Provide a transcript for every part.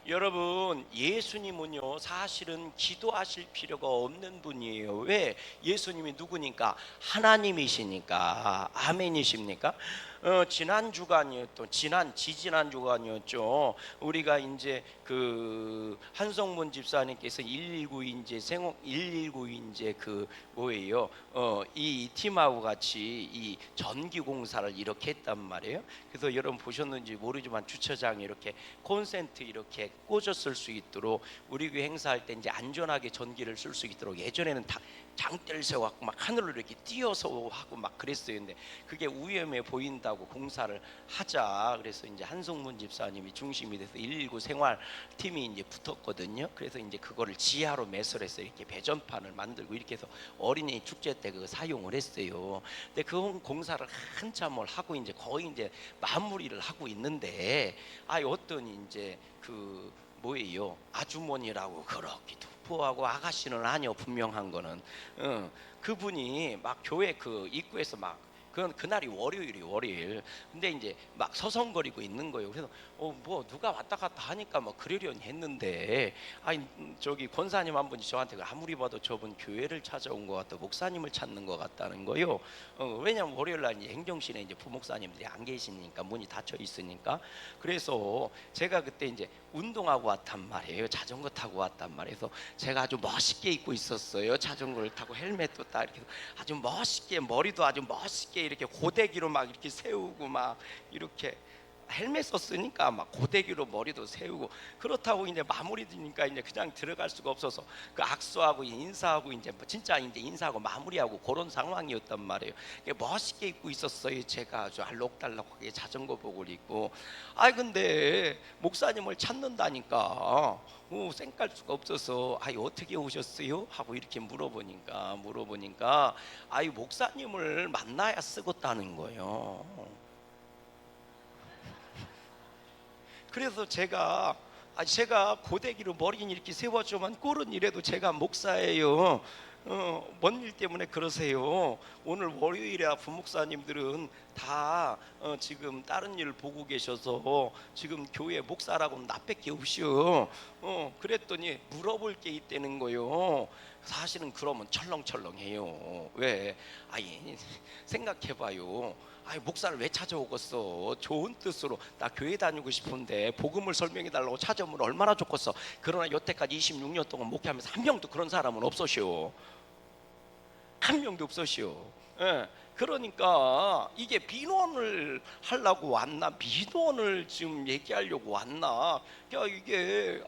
여러분, 예수님은요 사실은 기도하실 필요가 없는 분이에요. 왜? 예수님이 누구니까? 하나님이시니까. 아멘이십니까? 지난 주간이었던 지난 주간이었죠. 우리가 이제 그 한성문 집사님께서 119 이제 생활 119 이제 그 뭐예요? 이 팀하고 같이 이 전기 공사를 이렇게 했단 말이에요. 그래서 여러분 보셨는지 모르지만 주차장에 이렇게 콘센트 이렇게 꽂았을 수 있도록 우리 교회 행사할 때 이제 안전하게 전기를 쓸 수 있도록 예전에는 다 장대를 세워갖고 막 하늘로 이렇게 띄어서 하고 막 그랬어요. 근데 그게 위험해 보인다고 공사를 하자. 그래서 이제 한성문 집사님이 중심이 돼서 119 생활 팀이 이제 붙었거든요. 그래서 이제 그거를 지하로 매설해서 이렇게 배전판을 만들고 이렇게 해서 어린이 축제 때 그거 사용을 했어요. 근데 그 공사를 한참을 하고 이제 거의 이제 마무리를 하고 있는데 어떤 이제 그 뭐예요? 아주머니라고 그렇게 투포하고 아가씨는 아니요, 분명한 거는. 그분이 막 교회 그 입구에서 막 그날이 월요일. 근데 이제 막 서성거리고 있는 거예요. 그래서 뭐 누가 왔다 갔다 하니까 뭐 그러려니 했는데 저기 권사님 한 분이 저한테 아무리 봐도 저분 교회를 찾아온 것 같다, 목사님을 찾는 것 같다는 거예요. 왜냐면 월요일 날 이제 행정실에 이제 부목사님들이 안 계시니까 문이 닫혀 있으니까. 그래서 제가 그때 이제 운동하고 왔단 말이에요. 자전거 타고 왔단 말이에요. 그래서 제가 아주 멋있게 입고 있었어요. 자전거를 타고 헬멧도 딱 이렇게 아주 멋있게, 머리도 아주 멋있게 이렇게 고데기로 막 이렇게 세우고 막 이렇게 헬멧 썼으니까 막 고데기로 머리도 세우고 그렇다고 이제 마무리 되니까 이제 그냥 들어갈 수가 없어서 그 악수하고 인사하고 이제 진짜 이제 인사하고 마무리하고 그런 상황이었단 말이에요. 멋있게 입고 있었어요. 제가 아주 알록달록하게 자전거 복을 입고. 근데 목사님을 찾는다니까 쌩깔 수가 없어서 어떻게 오셨어요? 하고 이렇게 물어보니까 목사님을 만나야 쓰겄다는 거예요. 그래서 제가 고데기로 머리는 이렇게 세웠지만 꼴은 이래도 제가 목사예요. 뭔 일 때문에 그러세요? 오늘 월요일이야. 부목사님들은 다 지금 다른 일 보고 계셔서 지금 교회 목사라고는 나밖에 없이요. 그랬더니 물어볼 게 있다는 거요. 사실은 그러면 철렁철렁해요. 왜? 생각해봐요. 목사를 왜 찾아오겠어? 좋은 뜻으로 나 교회 다니고 싶은데 복음을 설명해 달라고 찾아오면 얼마나 좋겠어. 그러나 여태까지 26년 동안 목회하면서 한 명도 그런 사람은 없으시오. 한 명도 없으시오. 그러니까 이게 민원을 하려고 왔나, 민원을 지금 얘기하려고 왔나. 이게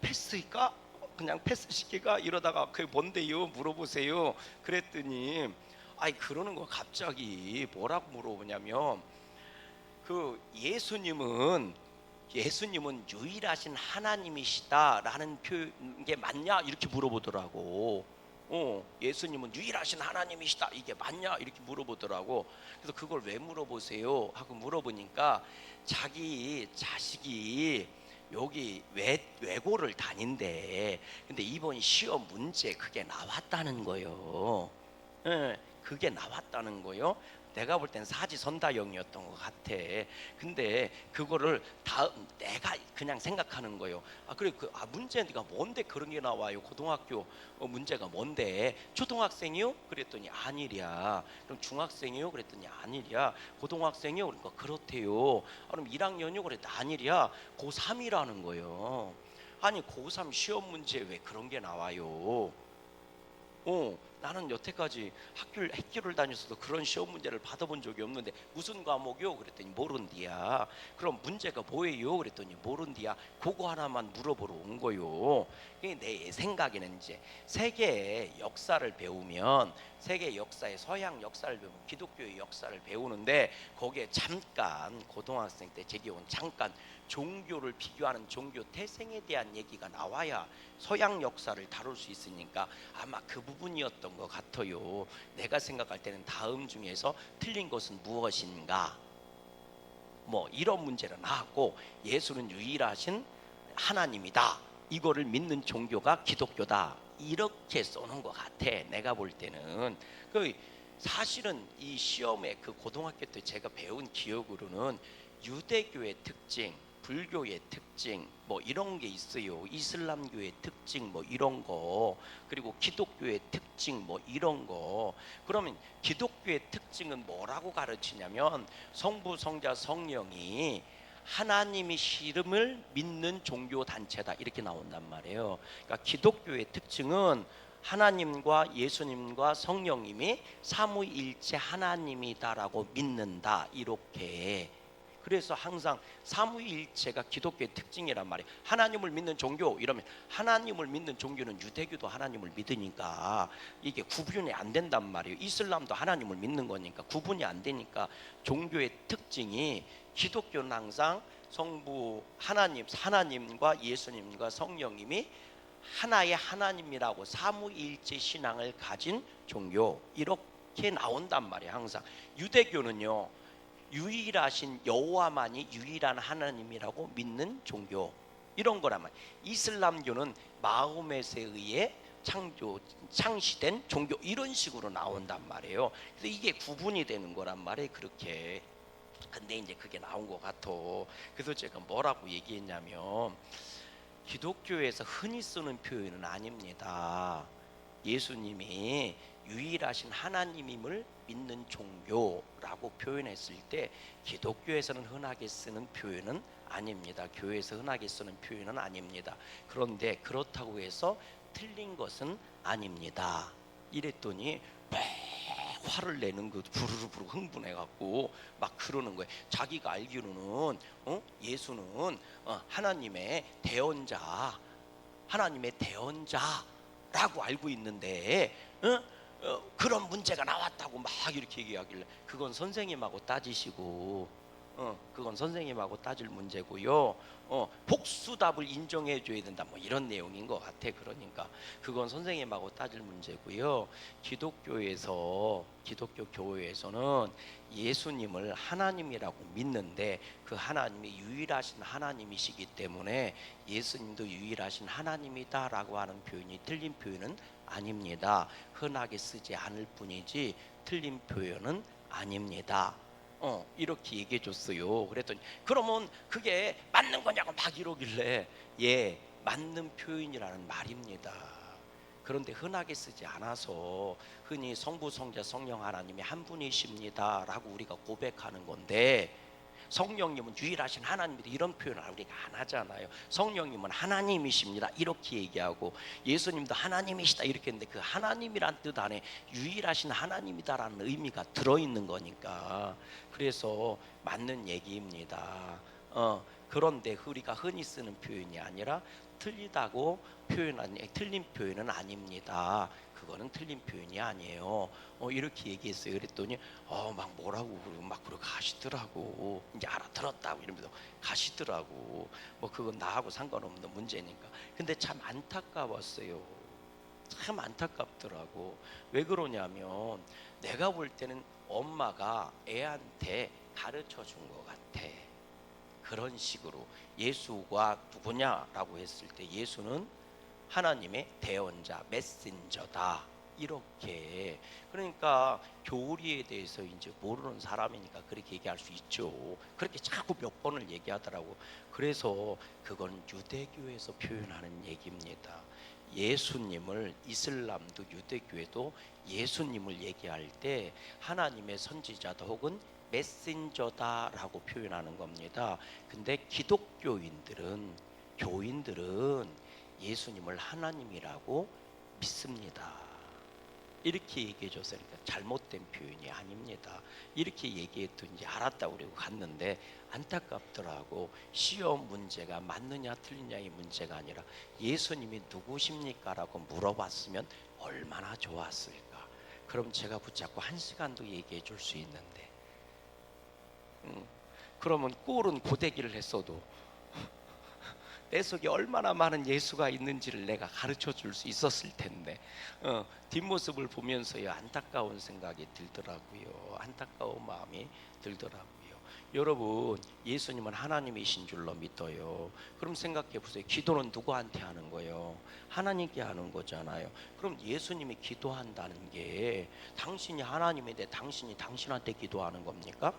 패스일까? 그냥 패스 시키가 이러다가 그게 뭔데요? 물어보세요. 그랬더니 그러는 거 갑자기 뭐라고 물어보냐면 그 예수님은 유일하신 하나님이시다라는 표현 게 맞냐 이렇게 물어보더라고. 예수님은 유일하신 하나님이시다 이게 맞냐 이렇게 물어보더라고. 그래서 그걸 왜 물어보세요 하고 물어보니까 자기 자식이 여기 외고를 다닌대. 근데 이번 시험 문제 그게 나왔다는 거예요. 그게 나왔다는 거요. 내가 볼 땐 사지선다형이었던 것 같아. 근데 그거를 내가 그냥 생각하는 거예요. 그래 문제가 뭔데 그런 게 나와요? 고등학교 문제가 뭔데? 초등학생이요? 그랬더니 아니랴. 그럼 중학생이요? 그랬더니 아니랴. 고등학생이요? 그러니까 그렇대요. 그럼 1학년이요? 그랬더니 아니랴. 고3이라는 거예요. 고3 시험 문제 왜 그런 게 나와요? 나는 여태까지 학교를 다녔어도 그런 시험 문제를 받아본 적이 없는데 무슨 과목이요? 그랬더니 모른디야. 그럼 문제가 뭐예요? 그랬더니 모른디야. 그거 하나만 물어보러 온 거요. 내 생각에는 이제 세계 역사를 배우면 세계 역사의 서양 역사를 배우면 기독교의 역사를 배우는데 거기에 잠깐 고등학생 때 제기온 잠깐 종교를 비교하는 종교 태생에 대한 얘기가 나와야 서양 역사를 다룰 수 있으니까 아마 그 부분이었던 것 같아요. 내가 생각할 때는 다음 중에서 틀린 것은 무엇인가? 뭐 이런 문제를 나왔고 예수는 유일하신 하나님이다. 이거를 믿는 종교가 기독교다. 이렇게 써놓은 것 같아. 내가 볼 때는 사실은 이 시험에 그 고등학교 때 제가 배운 기억으로는 유대교의 특징 불교의 특징 뭐 이런 게 있어요. 이슬람교의 특징 뭐 이런 거, 그리고 기독교의 특징 뭐 이런 거. 그러면 기독교의 특징은 뭐라고 가르치냐면 성부, 성자, 성령이 하나님이 이름을 믿는 종교 단체다 이렇게 나온단 말이에요. 그러니까 기독교의 특징은 하나님과 예수님과 성령님이 삼위일체 하나님이다라고 믿는다 이렇게. 그래서 항상 삼위일체가 기독교의 특징이란 말이에요. 하나님을 믿는 종교 이러면, 하나님을 믿는 종교는 유대교도 하나님을 믿으니까 이게 구분이 안 된단 말이에요. 이슬람도 하나님을 믿는 거니까 구분이 안 되니까 종교의 특징이, 기독교는 항상 성부 하나님과 예수님과 성령님이 하나의 하나님이라고 삼위일체 신앙을 가진 종교 이렇게 나온단 말이에요. 항상 유대교는요, 유일하신 여호와만이 유일한 하나님이라고 믿는 종교 이런 거란 말이에요. 이슬람교는 마호멧에 의해 창시된 종교 이런 식으로 나온단 말이에요. 그래서 이게 구분이 되는 거란 말이에요. 그렇게. 근데 이제 그게 나온 것 같아. 그래서 제가 뭐라고 얘기했냐면, 기독교에서 흔히 쓰는 표현은 아닙니다. 예수님이 유일하신 하나님임을 믿는 종교라고 표현했을 때 기독교에서는 흔하게 쓰는 표현은 아닙니다. 교회에서 흔하게 쓰는 표현은 아닙니다. 그런데 그렇다고 해서 틀린 것은 아닙니다. 이랬더니 화를 내는 그 부르르 흥분해갖고 막 그러는 거예요. 자기가 알기로는 예수는 하나님의 대언자, 하나님의 대언자라고 알고 있는데 그런 문제가 나왔다고 막 이렇게 얘기하길래, 그건 선생님하고 따지시고 그건 선생님하고 따질 문제고요. 복수답을 인정해 줘야 된다 뭐 이런 내용인 것 같아. 그러니까 그건 선생님하고 따질 문제고요. 기독교 교회에서는 예수님을 하나님이라고 믿는데 그 하나님이 유일하신 하나님이시기 때문에 예수님도 유일하신 하나님이다라고 하는 표현이 틀린 표현은 아닙니다. 흔하게 쓰지 않을 뿐이지 틀린 표현은 아닙니다. 이렇게 얘기해 줬어요. 그랬더니 그러면 그게 맞는 거냐고 막 이러길래, 예, 맞는 표현이라는 말입니다. 그런데 흔하게 쓰지 않아서 흔히 성부, 성자, 성령 하나님이 한 분이십니다 라고 우리가 고백하는 건데, 성령님은 유일하신 하나님이다 이런 표현을 우리가 안 하잖아요. 성령님은 하나님이십니다 이렇게 얘기하고, 예수님도 하나님이시다 이렇게 했는데 그 하나님이란 뜻 안에 유일하신 하나님이다라는 의미가 들어있는 거니까, 그래서 맞는 얘기입니다. 그런데 우리가 흔히 쓰는 표현이 아니라 틀린 표현은 아닙니다. 그거는 틀린 표현이 아니에요. 이렇게 얘기했어요. 그랬더니 막 뭐라고 그러고 막 그러고 가시더라고. 이제 알아들었다고 이러면서 가시더라고. 뭐 그건 나하고 상관없는 문제니까. 근데 참 안타까웠어요. 참 안타깝더라고. 왜 그러냐면 내가 볼 때는 엄마가 애한테 가르쳐 준 것 같아. 그런 식으로 예수가 누구냐라고 했을 때 예수는 하나님의 대언자, 메신저다 이렇게. 그러니까 교리에 대해서 이제 모르는 사람이니까 그렇게 얘기할 수 있죠. 그렇게 자꾸 몇 번을 얘기하더라고. 그래서 그건 유대교에서 표현하는 얘기입니다. 예수님을, 이슬람도 유대교에도 예수님을 얘기할 때 하나님의 선지자다 혹은 메신저다라고 표현하는 겁니다. 근데 교인들은 예수님을 하나님이라고 믿습니다. 이렇게 얘기해 줬으니까 잘못된 표현이 아닙니다. 이렇게 얘기했더니 알았다고 그러고 갔는데 안타깝더라고. 시험 문제가 맞느냐 틀리냐의 문제가 아니라 예수님이 누구십니까? 라고 물어봤으면 얼마나 좋았을까. 그럼 제가 붙잡고 1시간도 얘기해 줄 수 있는데, 그러면 꼴은 고데기를 했어도 내 속에 얼마나 많은 예수가 있는지를 내가 가르쳐 줄 수 있었을 텐데, 뒷모습을 보면서요 안타까운 생각이 들더라고요. 안타까운 마음이 들더라고요. 여러분, 예수님은 하나님이신 줄로 믿어요. 그럼 생각해 보세요. 기도는 누구한테 하는 거예요? 하나님께 하는 거잖아요. 그럼 예수님이 기도한다는 게 당신이 하나님인데 당신이 당신한테 기도하는 겁니까?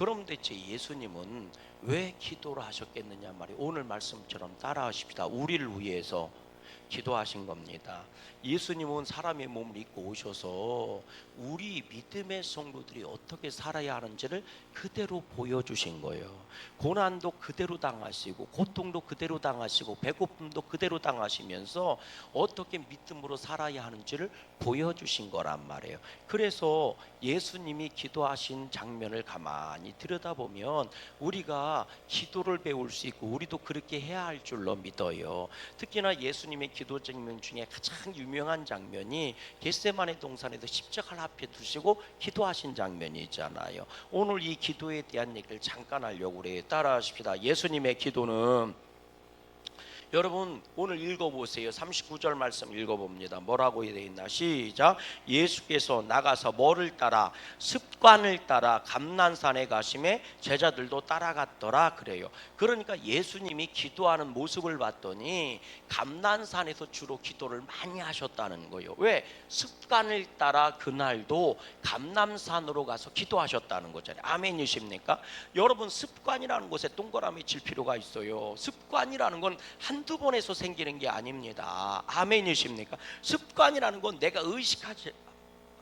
그럼 대체 예수님은 왜 기도를 하셨겠느냐 말이에요. 오늘 말씀처럼 따라하십시다. 우리를 위해서 기도하신 겁니다. 예수님은 사람의 몸을 입고 오셔서 우리 믿음의 성도들이 어떻게 살아야 하는지를 그대로 보여주신 거예요. 고난도 그대로 당하시고 고통도 그대로 당하시고 배고픔도 그대로 당하시면서 어떻게 믿음으로 살아야 하는지를 보여주신 거란 말이에요. 그래서 예수님이 기도하신 장면을 가만히 들여다보면 우리가 기도를 배울 수 있고 우리도 그렇게 해야 할 줄로 믿어요. 특히나 예수님의 기도 장면 중에 가장 유명한 장면이 겟세마네 동산에서 십자가를 앞에 두시고 기도하신 장면이 있잖아요. 오늘 이 기도에 대한 얘기를 잠깐 하려고 그래요. 따라하십시다. 예수님의 기도는, 여러분 오늘 읽어보세요. 39절 말씀 읽어봅니다. 뭐라고 되어 있나? 시작. 예수께서 나가서 뭐를 따라? 습관을 따라 감난산에 가심에 제자들도 따라갔더라 그래요. 그러니까 예수님이 기도하는 모습을 봤더니 감난산에서 주로 기도를 많이 하셨다는 거예요. 왜? 습관을 따라 그날도 감난산으로 가서 기도하셨다는 거잖아요. 아멘이십니까? 여러분 습관이라는 것에 동그라미 칠 필요가 있어요. 습관이라는 건 한두 번에서 생기는 게 아닙니다. 아멘이십니까? 습관이라는 건 내가 의식하지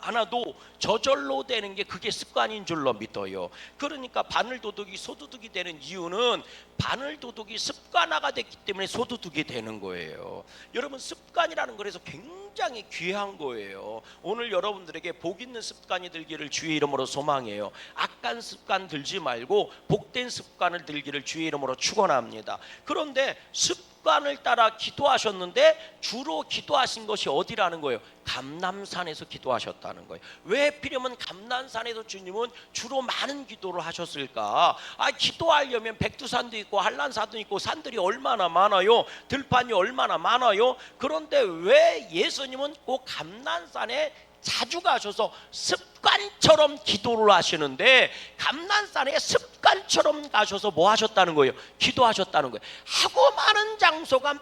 않아도 저절로 되는 게 그게 습관인 줄로 믿어요. 그러니까 바늘도둑이 소도둑이 되는 이유는 바늘도둑이 습관화가 됐기 때문에 소도둑이 되는 거예요. 여러분 습관이라는 거에서 굉장히 귀한 거예요. 오늘 여러분들에게 복 있는 습관이 들기를 주의 이름으로 소망해요. 악한 습관 들지 말고 복된 습관을 들기를 주의 이름으로 축원합니다. 그런데 습관을 따라 기도하셨는데 주로 기도하신 것이 어디라는 거예요? 감람산에서 기도하셨다는 거예요. 왜 필요면 감람산에서 주님은 주로 많은 기도를 하셨을까? 기도하려면 백두산도 있고 한란산도 있고 산들이 얼마나 많아요. 들판이 얼마나 많아요. 그런데 왜 예수님은 꼭 감람산에 자주 가셔서 습관처럼 기도를 하시는데, 감난산에 습관처럼 가셔서 뭐 하셨다는 거예요? 기도하셨다는 거예요. 하고 많은 장소가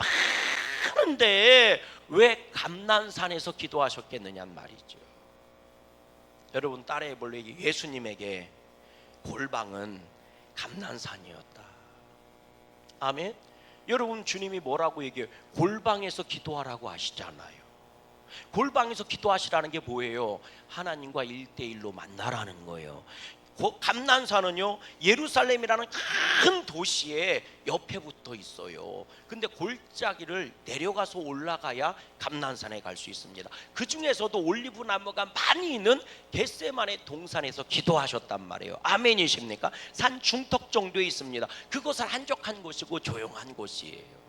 많은데 왜 감난산에서 기도하셨겠느냐는 말이죠. 여러분 따라해 볼래요? 예수님에게 골방은 감난산이었다. 아멘. 여러분 주님이 뭐라고 얘기해요? 골방에서 기도하라고 하시잖아요. 골방에서 기도하시라는 게 뭐예요? 하나님과 1대1로 만나라는 거예요. 감난산은요 예루살렘이라는 큰 도시의 옆에 붙어 있어요. 근데 골짜기를 내려가서 올라가야 감난산에 갈 수 있습니다. 그 중에서도 올리브 나무가 많이 있는 겟세마네 동산에서 기도하셨단 말이에요. 아멘이십니까? 산 중턱 정도에 있습니다. 그것은 한적한 곳이고 조용한 곳이에요.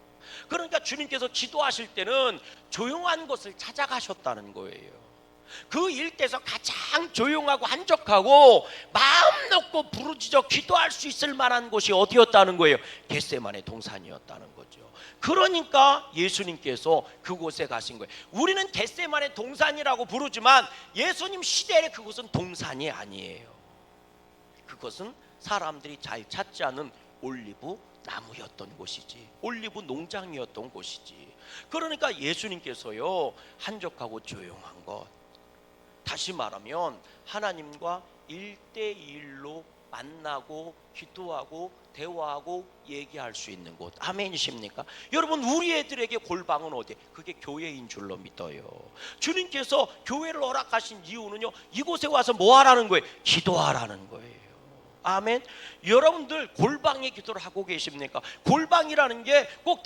그러니까 주님께서 기도하실 때는 조용한 곳을 찾아가셨다는 거예요. 그 일대에서 가장 조용하고 한적하고 마음 놓고 부르짖어 기도할 수 있을 만한 곳이 어디였다는 거예요? 겟세마네 동산이었다는 거죠. 그러니까 예수님께서 그곳에 가신 거예요. 우리는 겟세마네 동산이라고 부르지만 예수님 시대에 그곳은 동산이 아니에요. 그것은 사람들이 잘 찾지 않은 올리브 나무였던 곳이지, 올리브 농장이었던 곳이지. 그러니까 예수님께서요 한적하고 조용한 것, 다시 말하면 하나님과 1대1로 만나고 기도하고 대화하고 얘기할 수 있는 곳. 아멘이십니까? 여러분 우리 애들에게 골방은 어디? 그게 교회인 줄로 믿어요. 주님께서 교회를 허락하신 이유는요 이곳에 와서 뭐 하라는 거예요? 기도하라는 거예요. 아멘. 여러분들 골방에 기도를 하고 계십니까? 골방이라는 게 꼭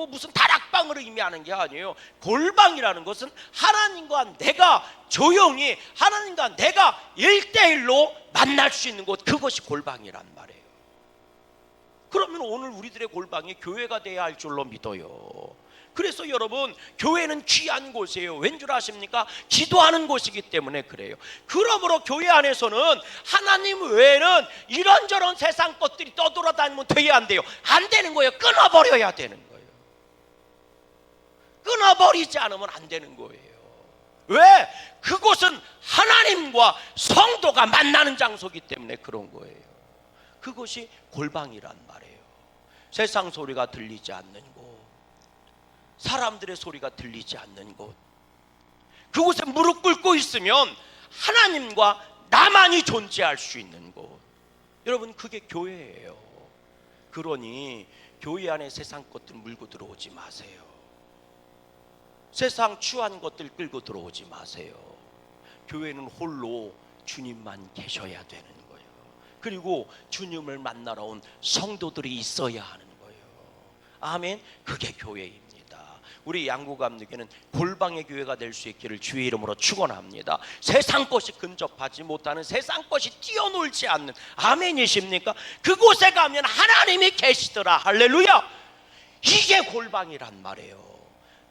무슨 다락방을 의미하는 게 아니에요. 골방이라는 것은 하나님과 내가 조용히 하나님과 내가 1대1로 만날 수 있는 곳, 그것이 골방이란 말이에요. 그러면 오늘 우리들의 골방이 교회가 돼야 할 줄로 믿어요. 그래서 여러분 교회는 귀한 곳이에요. 왠 줄 아십니까? 기도하는 곳이기 때문에 그래요. 그러므로 교회 안에서는 하나님 외에는 이런저런 세상 것들이 떠돌아다니면 돼야 안 돼요. 안 되는 거예요. 끊어버려야 되는 거예요. 끊어버리지 않으면 안 되는 거예요. 왜? 그곳은 하나님과 성도가 만나는 장소이기 때문에 그런 거예요. 그것이 골방이란 말이에요. 세상 소리가 들리지 않는 곳, 사람들의 소리가 들리지 않는 곳, 그곳에 무릎 꿇고 있으면 하나님과 나만이 존재할 수 있는 곳, 여러분, 그게 교회예요. 그러니 교회 안에 세상 것들 물고 들어오지 마세요. 세상 추한 것들 끌고 들어오지 마세요. 교회는 홀로 주님만 계셔야 되는 거예요. 그리고 주님을 만나러 온 성도들이 있어야 하는 거예요. 아멘. 그게 교회입니다. 우리 양구감독에는 골방의 교회가 될 수 있기를 주의 이름으로 축원합니다. 세상 것이 근접하지 못하는, 세상 것이 뛰어놀지 않는, 아멘이십니까? 그곳에 가면 하나님이 계시더라. 할렐루야. 이게 골방이란 말이에요.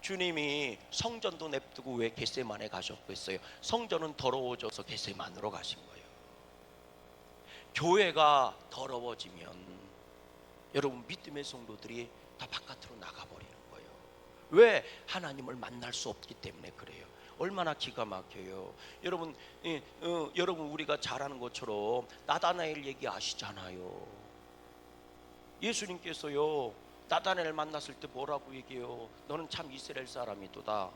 주님이 성전도 냅두고 왜 겟세마네 가셨겠어요? 성전은 더러워져서 겟세마네로 가신 거예요. 교회가 더러워지면 여러분, 믿음의 성도들이 다 바깥으로 나가버리는 거예요. 왜? 하나님을 만날 수 없기 때문에 그래요. 얼마나 기가 막혀요. 여러분, 여러분 우리가 잘 아는 것처럼 나다나엘 얘기 아시잖아요. 예수님께서요, 나다나엘 만났을 때 뭐라고 얘기해요? 너는 참 이스라엘 사람이도다.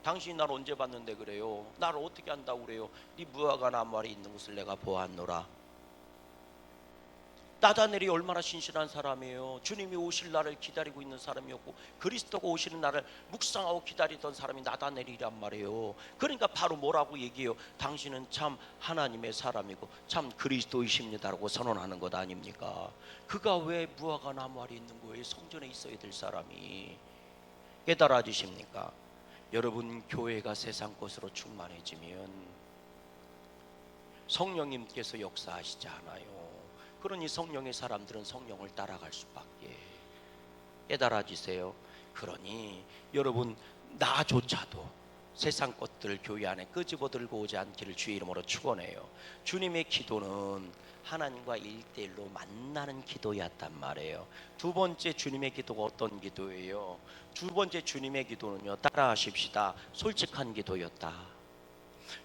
당신이 나를 언제 봤는데 그래요? 나를 어떻게 안다고 그래요? 네 무화과 나무 아래 있는 것을 내가 보았노라. 나다나엘이 얼마나 신실한 사람이에요. 주님이 오실 날을 기다리고 있는 사람이었고, 그리스도가 오시는 날을 묵상하고 기다리던 사람이 나다나엘이란 말이에요. 그러니까 바로 뭐라고 얘기해요? 당신은 참 하나님의 사람이고 참 그리스도이십니다라고 선언하는 것 아닙니까? 그가 왜 무화과 나무 아래 있는 거예요? 성전에 있어야 될 사람이. 깨달아 주십니까? 여러분, 교회가 세상 것으로 충만해지면 성령님께서 역사하시지 않아요. 그러니 성령의 사람들은 성령을 따라갈 수밖에. 깨달아 주세요. 그러니 여러분, 나조차도 세상 것들 교회 안에 끄집어 들고 오지 않기를 주의 이름으로 축원해요. 주님의 기도는 하나님과 1대1로 만나는 기도였단 말이에요. 두 번째 주님의 기도가 어떤 기도예요? 두 번째 주님의 기도는요, 따라하십시다. 솔직한 기도였다.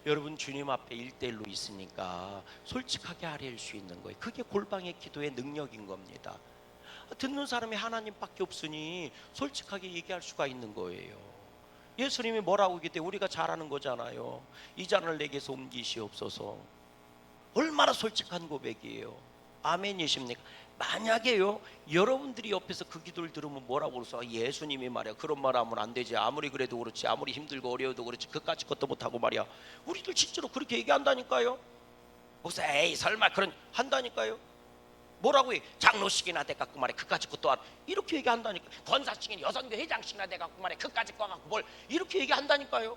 여러분, 주님 앞에 1대1로 있으니까 솔직하게 아뢰일 수 있는 거예요. 그게 골방의 기도의 능력인 겁니다. 듣는 사람이 하나님밖에 없으니 솔직하게 얘기할 수가 있는 거예요. 예수님이 뭐라고 얘기했대? 우리가 잘 아는 거잖아요. 이 잔을 내게서 옮기시옵소서. 얼마나 솔직한 고백이에요. 아멘이십니까? 만약에요, 여러분들이 옆에서 그 기도를 들으면 뭐라고 그러세요? 예수님이 말이야, 그런 말 하면 안 되지. 아무리 그래도 그렇지, 아무리 힘들고 어려워도 그렇지, 그까짓 것도 못하고 말이야. 우리들 실제로 그렇게 얘기한다니까요. 목사, 에이 설마 그런 한다니까요. 뭐라고 해? 장로식이나 돼갖고 말이야, 그까짓 것도 안, 이렇게 얘기한다니까. 권사식인 여성교 회장식이나 돼갖고 말이야, 그까짓 거 갖고 뭘 이렇게 얘기한다니까요.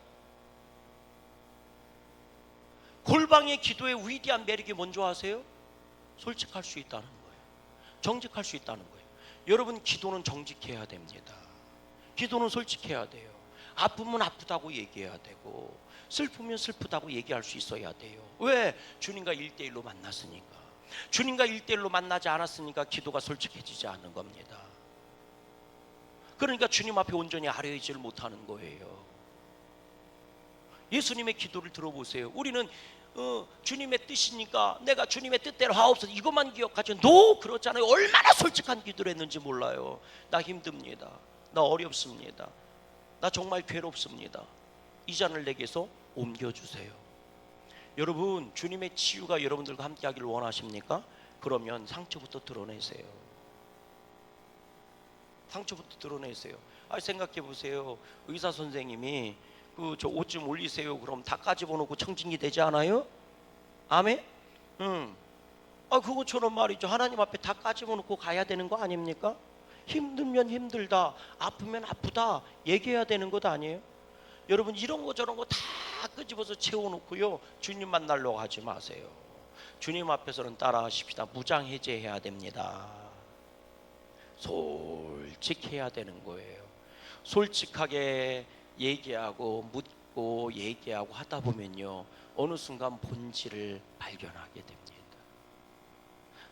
골방의 기도의 위대한 매력이 뭔지 아세요? 솔직할 수 있다는 거예요. 정직할 수 있다는 거예요. 여러분, 기도는 정직해야 됩니다. 기도는 솔직해야 돼요. 아프면 아프다고 얘기해야 되고, 슬프면 슬프다고 얘기할 수 있어야 돼요. 왜? 주님과 1대1로 만났으니까. 주님과 1대1로 만나지 않았으니까 기도가 솔직해지지 않는 겁니다. 그러니까 주님 앞에 온전히 아뢰지를 못하는 거예요. 예수님의 기도를 들어보세요. 우리는 주님의 뜻이니까 내가 주님의 뜻대로 하옵소서 이것만 기억하죠. 그렇잖아요. 얼마나 솔직한 기도를 했는지 몰라요. 나 힘듭니다. 나 어렵습니다. 나 정말 괴롭습니다. 이 잔을 내게서 옮겨주세요. 여러분, 주님의 치유가 여러분들과 함께 하기를 원하십니까? 그러면 상처부터 드러내세요. 상처부터 드러내세요. 생각해 보세요. 의사 선생님이 저 옷 좀 올리세요. 그럼 다 까집어놓고 청진기 되지 않아요? 아멘? 그것처럼 말이죠. 하나님 앞에 다 까집어놓고 가야 되는 거 아닙니까? 힘들면 힘들다, 아프면 아프다 얘기해야 되는 것 아니에요? 여러분, 이런 거 저런 거 다 끄집어서 채워놓고요, 주님 만나려고 하지 마세요. 주님 앞에서는 따라하십시다. 무장해제해야 됩니다. 솔직해야 되는 거예요. 솔직하게 얘기하고 묻고 얘기하고 하다 보면요, 어느 순간 본질을 발견하게 됩니다.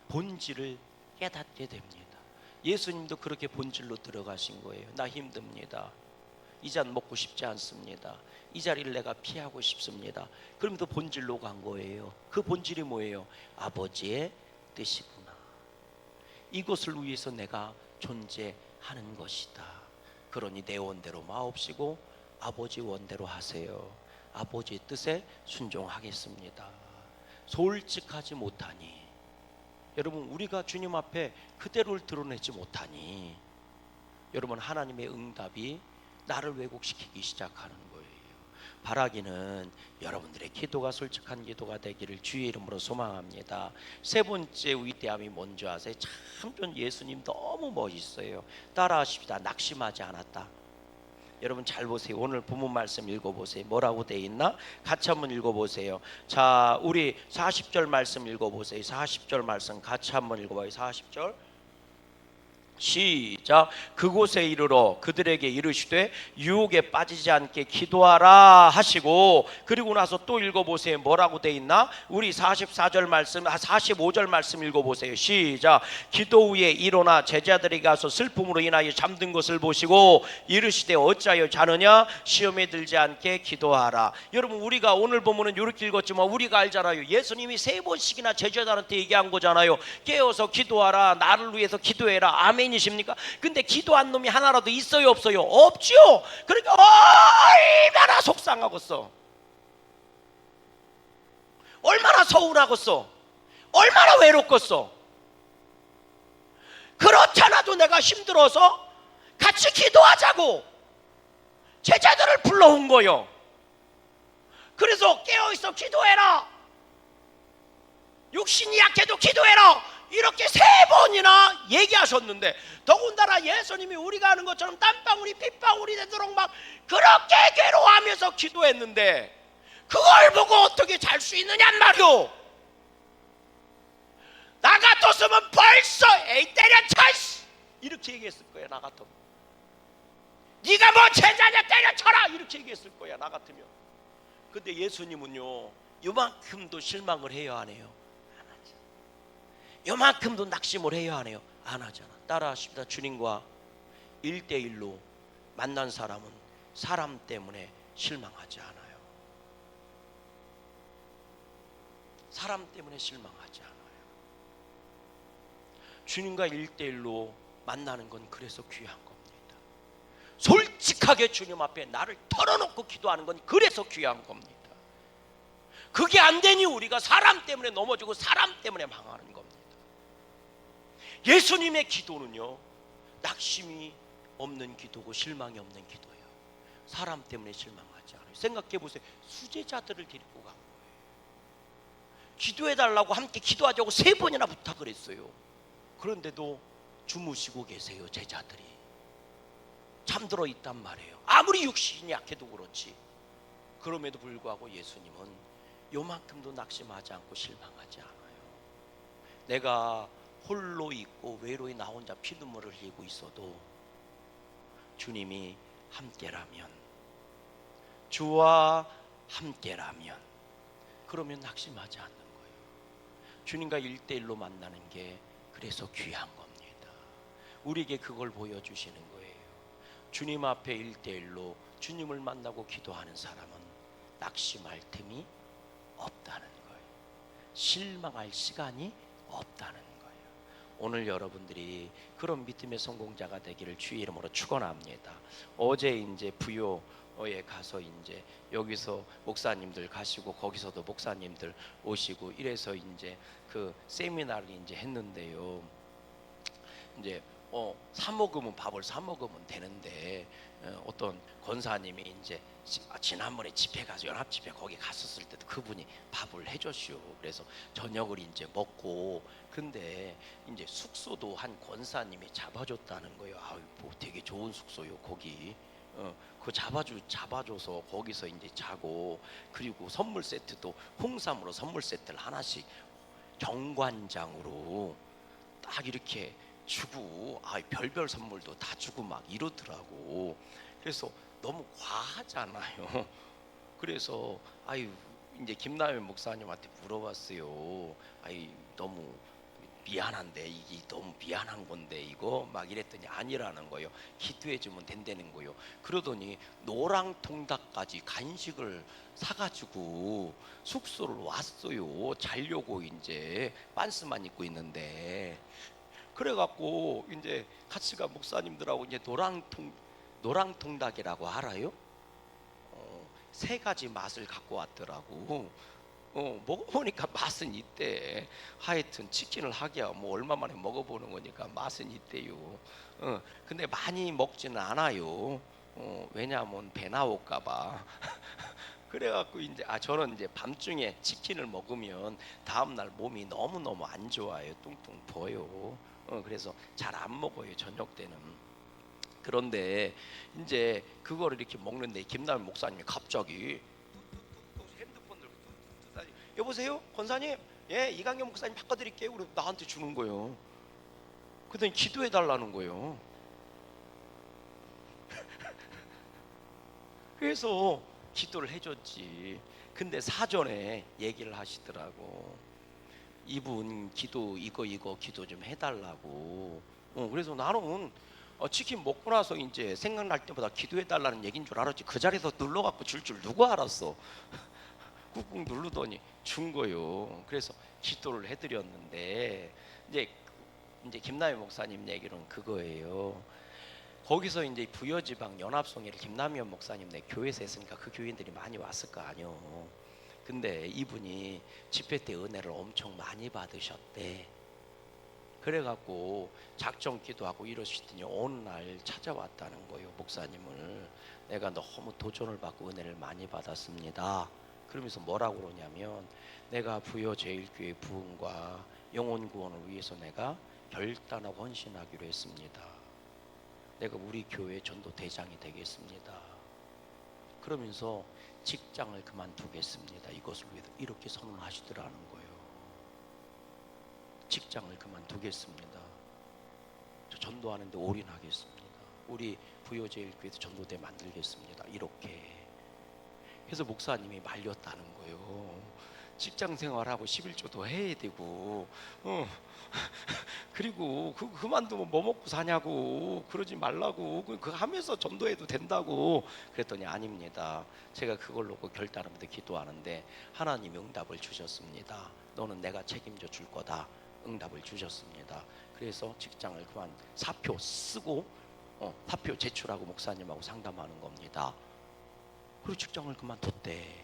본질을 깨닫게 됩니다. 예수님도 그렇게 본질로 들어가신 거예요. 나 힘듭니다. 이 잔 먹고 싶지 않습니다. 이 자리를 내가 피하고 싶습니다. 그러면서 본질로 간 거예요. 그 본질이 뭐예요? 아버지의 뜻이구나. 이것을 위해서 내가 존재하는 것이다. 그러니 내 원대로 마옵시고 아버지 원대로 하세요. 아버지의 뜻에 순종하겠습니다. 솔직하지 못하니 여러분, 우리가 주님 앞에 그대로를 드러내지 못하니 여러분, 하나님의 응답이 나를 왜곡시키기 시작하는 거예요. 바라기는 여러분들의 기도가 솔직한 기도가 되기를 주의 이름으로 소망합니다. 세 번째 위대함이 뭔지 아세요? 참 전 예수님 너무 멋있어요. 따라하십시다. 낙심하지 않았다. 여러분 잘 보세요. 오늘 본문 말씀 읽어보세요. 뭐라고 돼 있나? 같이 한번 읽어보세요. 자, 우리 40절 말씀 읽어보세요. 40절 말씀 같이 한번 읽어봐요. 40절 시작. 그곳에 이르러 그들에게 이르시되 유혹에 빠지지 않게 기도하라 하시고, 그리고 나서 또 읽어보세요. 뭐라고 돼 있나? 우리 44절 말씀 45절 말씀 읽어보세요. 시작. 기도 후에 일어나 제자들에게 가서 슬픔으로 인하여 잠든 것을 보시고 이르시되 어찌하여 자느냐? 시험에 들지 않게 기도하라. 여러분, 우리가 오늘 보면은 이렇게 읽었지만 우리가 알잖아요. 예수님이 3번씩이나 제자들한테 얘기한 거잖아요. 깨어서 기도하라. 나를 위해서 기도해라. 아멘 이십니까? 근데 기도한 놈이 하나라도 있어요 없어요? 없죠. 그러니까 얼마나 속상하겠어, 얼마나 서운하겠어, 얼마나 외롭겠어. 그렇잖아도 내가 힘들어서 같이 기도하자고 제자들을 불러온 거요. 그래서 깨어있어 기도해라, 육신이 약해도 기도해라, 이렇게 3번이나 얘기하셨는데, 더군다나 예수님이 우리가 하는 것처럼 땀방울이 핏방울이 되도록 막 그렇게 괴로워하면서 기도했는데 그걸 보고 어떻게 잘 수 있느냔 말이오. 나 같았으면 벌써 에이 때려쳐 이렇게 얘기했을 거야. 나 같으면 네가 뭐 제자냐 때려쳐라 이렇게 얘기했을 거야, 나 같으면. 근데 예수님은요, 요만큼도 실망을 해야 하네요. 요만큼도 낙심을 해야 하네요. 안 하잖아. 따라하십니다. 주님과 1대1로 만난 사람은 사람 때문에 실망하지 않아요. 사람 때문에 실망하지 않아요. 주님과 1대1로 만나는 건 그래서 귀한 겁니다. 솔직하게 주님 앞에 나를 털어놓고 기도하는 건 그래서 귀한 겁니다. 그게 안 되니 우리가 사람 때문에 넘어지고 사람 때문에 망하는 겁니다. 예수님의 기도는요, 낙심이 없는 기도고 실망이 없는 기도예요. 사람 때문에 실망하지 않아요. 생각해 보세요. 수제자들을 데리고 간 거예요. 기도해달라고 함께 기도하자고 3번이나 부탁을 했어요. 그런데도 주무시고 계세요. 제자들이 잠들어 있단 말이에요. 아무리 육신이 약해도 그렇지. 그럼에도 불구하고 예수님은 요만큼도 낙심하지 않고 실망하지 않아요. 내가 홀로 있고 외로이 나 혼자 피눈물을 흘리고 있어도 주님이 함께라면, 주와 함께라면, 그러면 낙심하지 않는 거예요. 주님과 1대1로 만나는 게 그래서 귀한 겁니다. 우리에게 그걸 보여주시는 거예요. 주님 앞에 1대1로 주님을 만나고 기도하는 사람은 낙심할 틈이 없다는 거예요. 실망할 시간이 없다는 거예요. 오늘 여러분들이 그런 믿음의 성공자가 되기를 주의 이름으로 축원합니다. 어제 이제 부요에 가서 이제 여기서 목사님들 가시고 거기서도 목사님들 오시고 이래서 이제 그 세미나를 이제 했는데요. 이제 사 먹으면 밥을 사 먹으면 되는데 어떤 권사님이 이제 지난번에 집회 가서 연합 집회 거기 갔었을 때도 그분이 밥을 해줬슈. 그래서 저녁을 이제 먹고, 근데 이제 숙소도 한 권사님이 잡아줬다는 거예요. 아유, 뭐 되게 좋은 숙소요 거기. 그 잡아줘서 거기서 이제 자고, 그리고 선물 세트도 홍삼으로 선물 세트를 하나씩 정관장으로 딱 이렇게 주고, 별별 선물도 다 주고 막 이러더라고. 그래서 너무 과하잖아요. 그래서 이제 김남일 목사님한테 물어봤어요. 너무 미안한데, 이게 너무 미안한 건데 이거 막 이랬더니 아니라는 거예요. 기도해주면 된다는 거예요. 그러더니 노랑통닭까지 간식을 사가지고 숙소를 왔어요. 자려고 이제 반스만 입고 있는데. 그래갖고 이제 같이 간 목사님들하고 이제 노랑통닭이라고 알아요? 3가지 맛을 갖고 왔더라고. 먹어보니까 맛은 있대. 하여튼 치킨을 하기야 뭐 얼마 만에 먹어보는 거니까 맛은 있대요. 근데 많이 먹지는 않아요. 왜냐하면 배 나올까봐. 그래갖고 이제 저는 이제 밤중에 치킨을 먹으면 다음날 몸이 너무너무 안 좋아요. 뚱뚱 부어요. 그래서 잘 안 먹어요, 저녁 때는. 그런데 이제 그거를 이렇게 먹는데 김남일 목사님이 갑자기 핸드폰 들고 여보세요, 권사님, 예, 이강경 목사님 바꿔드릴게요. 그리고 나한테 주는 거예요. 그랬더니 기도해 달라는 거예요. 그래서 기도를 해줬지. 근데 사전에 얘기를 하시더라고. 이분 기도 이거 기도 좀 해달라고. 그래서 나는 치킨 먹고 나서 이제 생각날 때마다 기도해 달라는 얘기인 줄 알았지. 그 자리에서 눌러갖고 줄 누가 알았어. 꾹꾹 누르더니 준 거요. 그래서 기도를 해드렸는데 이제 김남희 목사님 얘기는 그거예요. 거기서 이제 부여지방 연합성회를 김남현 목사님 내 교회에서 했으니까 그 교인들이 많이 왔을 거 아니요. 근데 이분이 집회 때 은혜를 엄청 많이 받으셨대. 그래갖고 작정 기도하고 이러시더니 어느 날 찾아왔다는 거예요. 목사님을 내가 너무 도전을 받고 은혜를 많이 받았습니다. 그러면서 뭐라고 그러냐면 내가 부여제일교회 부흥과 영혼 구원을 위해서 내가 결단하고 헌신하기로 했습니다. 내가 우리 교회 전도 대장이 되겠습니다. 그러면서 직장을 그만두겠습니다. 이것을 위해서 이렇게 선언하시더라는 거예요. 직장을 그만두겠습니다. 저 전도하는데 올인하겠습니다. 우리 부여제일교회에서 전도대 만들겠습니다. 이렇게. 그래서 목사님이 말렸다는 거예요. 직장 생활하고 11조도 해야 되고, 그리고 그만두면 뭐 먹고 사냐고, 그러지 말라고, 그거 하면서 전도해도 된다고. 그랬더니 아닙니다. 제가 그걸 놓고 결단하면서 기도하는데 하나님이 응답을 주셨습니다. 너는 내가 책임져 줄 거다. 응답을 주셨습니다. 그래서 직장을 그만 사표 쓰고 사표 제출하고 목사님하고 상담하는 겁니다. 그리고 직장을 그만뒀대요.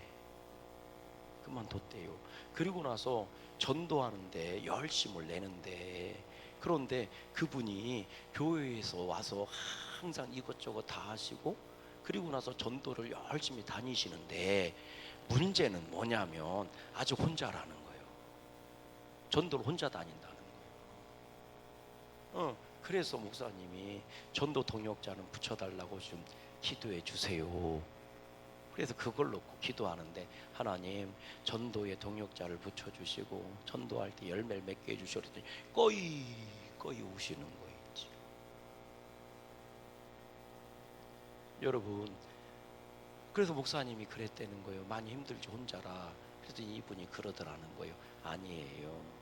그리고 나서 전도하는데 열심을 내는데, 그런데 그분이 교회에서 와서 항상 이것저것 다 하시고 그리고 나서 전도를 열심히 다니시는데 문제는 뭐냐면 아직 혼자라는 거예요. 전도를 혼자 다닌다는 거예요. 그래서 목사님이 전도 동역자는 붙여달라고 좀 기도해 주세요. 그래서 그걸 놓고 기도하는데 하나님 전도의 동역자를 붙여주시고 전도할 때 열매를 맺게 해주시오. 그랬더니 꺼이 우시는 거예요. 여러분, 그래서 목사님이 그랬다는 거예요. 많이 힘들지 혼자라. 그랬더니 이분이 그러더라는 거예요. 아니에요.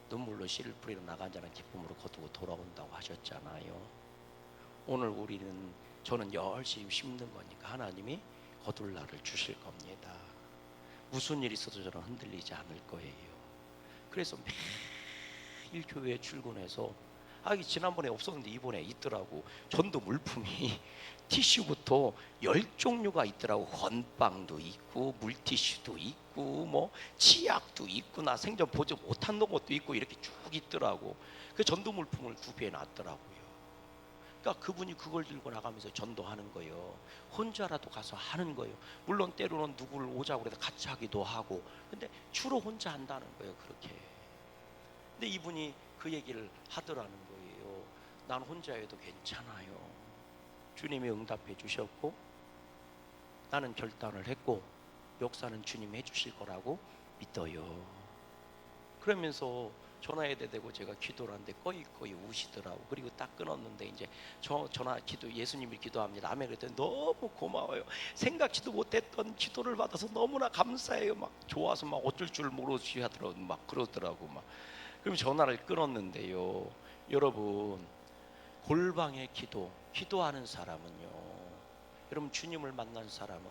눈물로 씨를 뿌리러 나간 자는 기쁨으로 거두고 돌아온다고 하셨잖아요. 오늘 저는 열심히 심는 거니까 하나님이 거둘 날을 주실 겁니다. 무슨 일이 있어도 저는 흔들리지 않을 거예요. 그래서 매일 교회에 출근해서 지난번에 없었는데 이번에 있더라고. 전도 물품이 티슈부터 10종류가 있더라고. 건빵도 있고 물티슈도 있고 뭐 치약도 있고 나 생전 보지 못한 것도 있고 이렇게 쭉 있더라고. 그 전도 물품을 구비해 놨더라고요. 그러니까 그분이 그걸 들고 나가면서 전도하는 거예요. 혼자라도 가서 하는 거예요. 물론 때로는 누구를 오자고 그래서 같이 하기도 하고, 근데 주로 혼자 한다는 거예요. 그렇게. 근데 이분이 그 얘기를 하더라는 거예요. 난 혼자 해도 괜찮아요. 주님이 응답해 주셨고 나는 결단을 했고 역사는 주님이 해주실 거라고 믿어요. 그러면서 전화해야 되고 제가 기도를 하는데 꺼이 우시더라고. 그리고 딱 끊었는데 이제 전화 기도 예수님이 기도합니다. 아멘. 그랬더니 너무 고마워요. 생각지도 못했던 기도를 받아서 너무나 감사해요. 막 좋아서 막 어쩔 줄 모르시 하더라고. 막 그러더라고. 막 그럼 전화를 끊었는데요. 여러분, 골방의 기도하는 사람은요. 여러분, 주님을 만난 사람은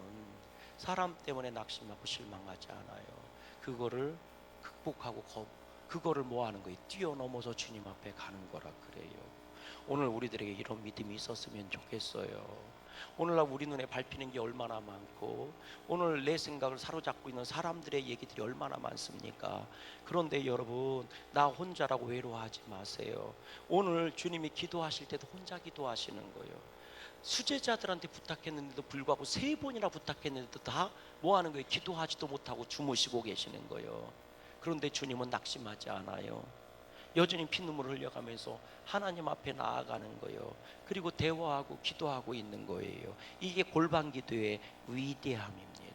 사람 때문에 낙심하고 실망하지 않아요. 그거를 극복하고 그거를 뭐 하는 거예요? 뛰어넘어서 주님 앞에 가는 거라 그래요. 오늘 우리들에게 이런 믿음이 있었으면 좋겠어요. 오늘날 우리 눈에 밟히는 게 얼마나 많고, 오늘 내 생각을 사로잡고 있는 사람들의 얘기들이 얼마나 많습니까? 그런데 여러분, 나 혼자라고 외로워하지 마세요. 오늘 주님이 기도하실 때도 혼자 기도하시는 거예요. 수제자들한테 부탁했는데도 불구하고 3번이나 부탁했는데도 다 뭐 하는 거예요? 기도하지도 못하고 주무시고 계시는 거예요. 그런데 주님은 낙심하지 않아요. 여전히 피눈물을 흘려가면서 하나님 앞에 나아가는 거예요. 그리고 대화하고 기도하고 있는 거예요. 이게 골방 기도의 위대함입니다.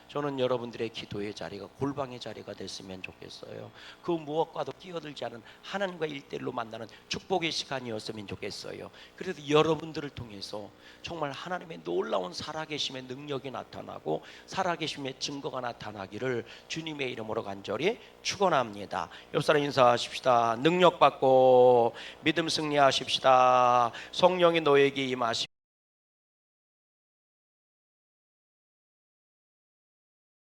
저는 여러분들의 기도의 자리가 골방의 자리가 됐으면 좋겠어요. 그 무엇과도 끼어들지 않은 하나님과 일대일로 만나는 축복의 시간이었으면 좋겠어요. 그래서 여러분들을 통해서 정말 하나님의 놀라운 살아계심의 능력이 나타나고 살아계심의 증거가 나타나기를 주님의 이름으로 간절히 축원합니다. 옆 사람 인사하십시다. 능력 받고 믿음 승리하십시다. 성령이 너에게 임하시